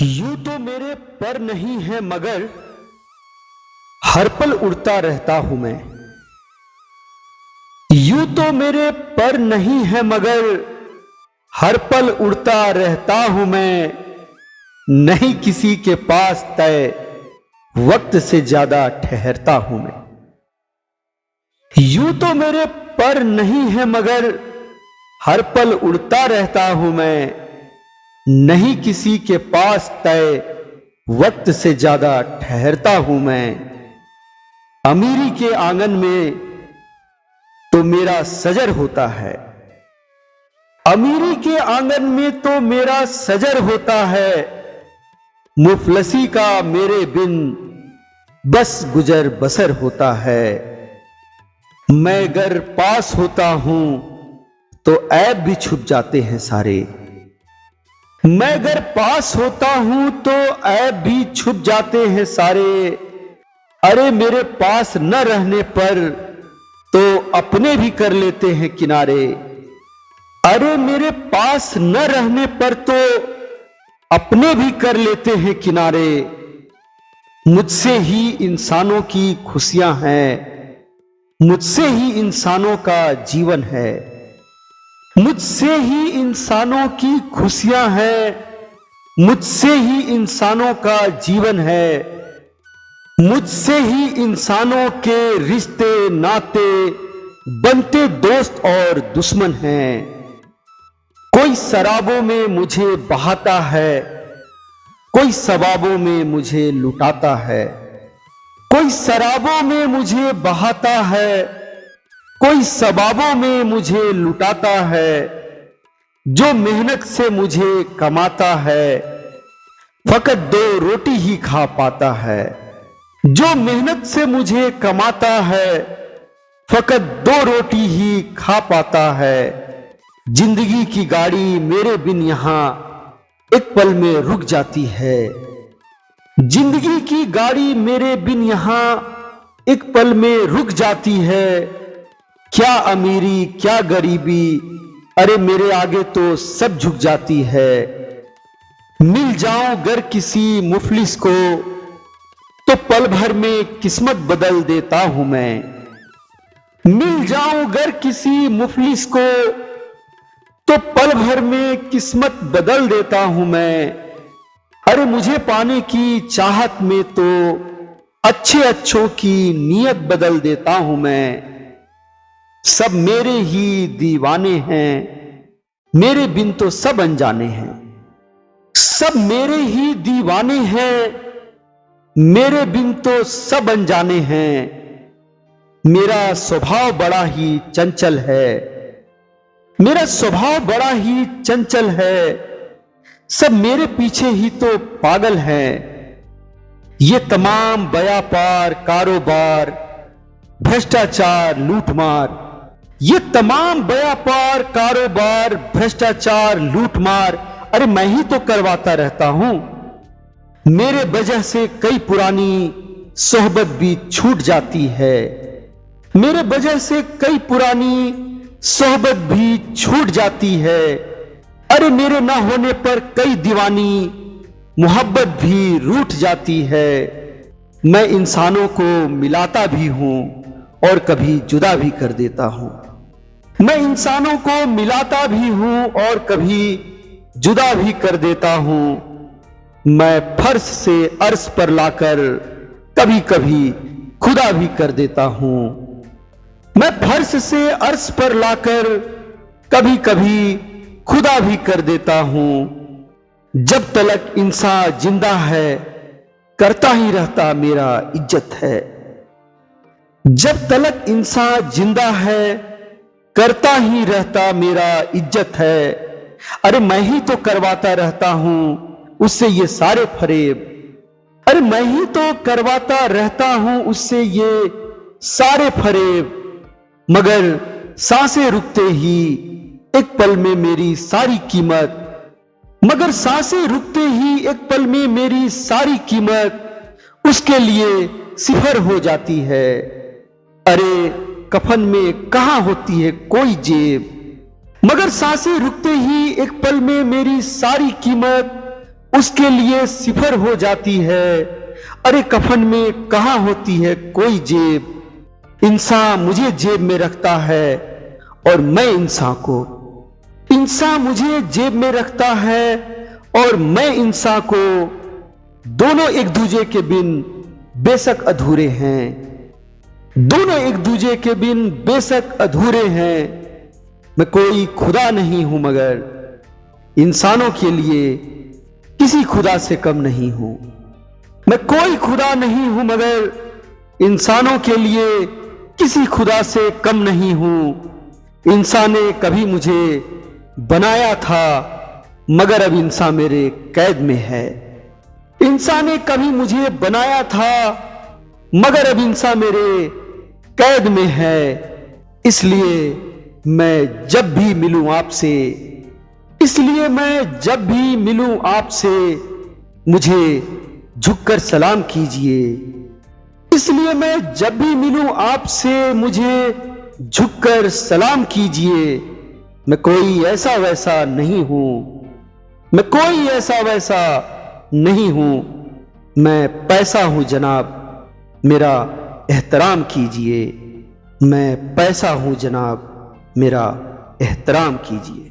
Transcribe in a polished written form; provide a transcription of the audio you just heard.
यूं तो मेरे पर नहीं है मगर हर पल उड़ता रहता हूं मैं। यूं तो मेरे पर नहीं है मगर हर पल उड़ता रहता हूं मैं। नहीं किसी के पास तय वक्त से ज्यादा ठहरता हूं मैं। यूं तो मेरे पर नहीं है मगर हर पल उड़ता रहता हूं मैं। नहीं किसी के पास तय वक्त से ज्यादा ठहरता हूं मैं। अमीरी के आंगन में तो मेरा सजर होता है। अमीरी के आंगन में तो मेरा सजर होता है। मुफलसी का मेरे बिन बस गुजर बसर होता है। मैं अगर पास होता हूं तो ऐब भी छुप जाते हैं सारे। मैं अगर पास होता हूं तो ऐब भी छुप जाते हैं सारे। अरे मेरे पास न रहने पर तो अपने भी कर लेते हैं किनारे। अरे मेरे पास न रहने पर तो अपने भी कर लेते हैं किनारे। मुझसे ही इंसानों की खुशियां हैं। मुझसे ही इंसानों का जीवन है। मुझसे ही इंसानों की खुशियां हैं। मुझसे ही इंसानों का जीवन है। मुझसे ही इंसानों के रिश्ते नाते बनते दोस्त और दुश्मन हैं। कोई शराबों में मुझे बहाता है। कोई सवाबों में मुझे लुटाता है। कोई शराबों में मुझे बहाता है। कोई सवाबों में मुझे लुटाता है। जो मेहनत से मुझे कमाता है फकत दो रोटी ही खा पाता है। जो मेहनत से मुझे कमाता है फकत दो रोटी ही खा पाता है। जिंदगी की गाड़ी मेरे बिन यहां एक पल में रुक जाती है। जिंदगी की गाड़ी मेरे बिन यहां एक पल में रुक जाती है। क्या अमीरी क्या गरीबी अरे मेरे आगे तो सब झुक जाती है। मिल जाऊं गर किसी मुफलिस को तो पल भर में किस्मत बदल देता हूं मैं। मिल जाऊं गर किसी मुफलिस को तो पल भर में किस्मत बदल देता हूं मैं। अरे मुझे पाने की चाहत में तो अच्छे अच्छों की नीयत बदल देता हूं मैं। सब मेरे ही दीवाने हैं। मेरे बिन तो सब अनजाने हैं। सब मेरे ही दीवाने हैं। मेरे बिन तो सब अनजाने हैं। मेरा स्वभाव बड़ा ही चंचल है। मेरा स्वभाव बड़ा ही चंचल है। सब मेरे पीछे ही तो पागल हैं। ये तमाम व्यापार कारोबार भ्रष्टाचार लूटमार। ये तमाम व्यापार कारोबार भ्रष्टाचार लूटमार अरे मैं ही तो करवाता रहता हूं। मेरे वजह से कई पुरानी सोहबत भी छूट जाती है। मेरे वजह से कई पुरानी सोहबत भी छूट जाती है। अरे मेरे ना होने पर कई दीवानी मोहब्बत भी रूठ जाती है। मैं इंसानों को मिलाता भी हूं और कभी जुदा भी कर देता हूं। मैं इंसानों को मिलाता भी हूं और कभी जुदा भी कर देता हूं। मैं फर्श से अर्श पर लाकर कभी कभी खुदा भी कर देता हूं। मैं फर्श से अर्श पर लाकर कभी कभी खुदा भी कर देता हूं। जब तलक इंसान जिंदा है करता ही रहता मेरा इज्जत है। जब तलक इंसान जिंदा है करता ही रहता मेरा इज्जत है। अरे मैं ही तो करवाता रहता हूं उससे ये सारे फरेब। अरे मैं ही तो करवाता रहता हूं उससे ये सारे फरेब। मगर सांसें रुकते ही एक पल में मेरी सारी कीमत। मगर सांसें रुकते ही एक पल में मेरी सारी कीमत उसके लिए सिफर हो जाती है। अरे कफन में कहां होती है कोई जेब। मगर सांसें रुकते ही एक पल में मेरी सारी कीमत उसके लिए सिफर हो जाती है। अरे कफन में कहाँ होती है कोई जेब, इंसान मुझे जेब में रखता है और मैं इंसान को। इंसान मुझे जेब में रखता है और मैं इंसान को। दोनों एक दूजे के बिन बेशक अधूरे हैं, दोनों एक दूजे के बिन बेशक अधूरे हैं। मैं कोई खुदा नहीं हूं मगर इंसानों के लिए किसी खुदा से कम नहीं हूं। मैं कोई खुदा नहीं हूं मगर इंसानों के लिए किसी खुदा से कम नहीं हूं। इंसान ने कभी मुझे बनाया था मगर अब इंसान मेरे कैद में है। इंसान ने कभी मुझे बनाया था मगर अब इंसान मेरे कैद में है। इसलिए मैं जब भी मिलूं आपसे, इसलिए मैं जब भी मिलूं आपसे, मुझे झुककर सलाम कीजिए। इसलिए मैं जब भी मिलूं आपसे, मुझे झुककर सलाम कीजिए। मैं कोई ऐसा वैसा नहीं हूं, मैं कोई ऐसा वैसा नहीं हूं। मैं पैसा हूं जनाब, मेरा एहतराम कीजिए। मैं पैसा हूं जनाब, मेरा एहतराम कीजिए।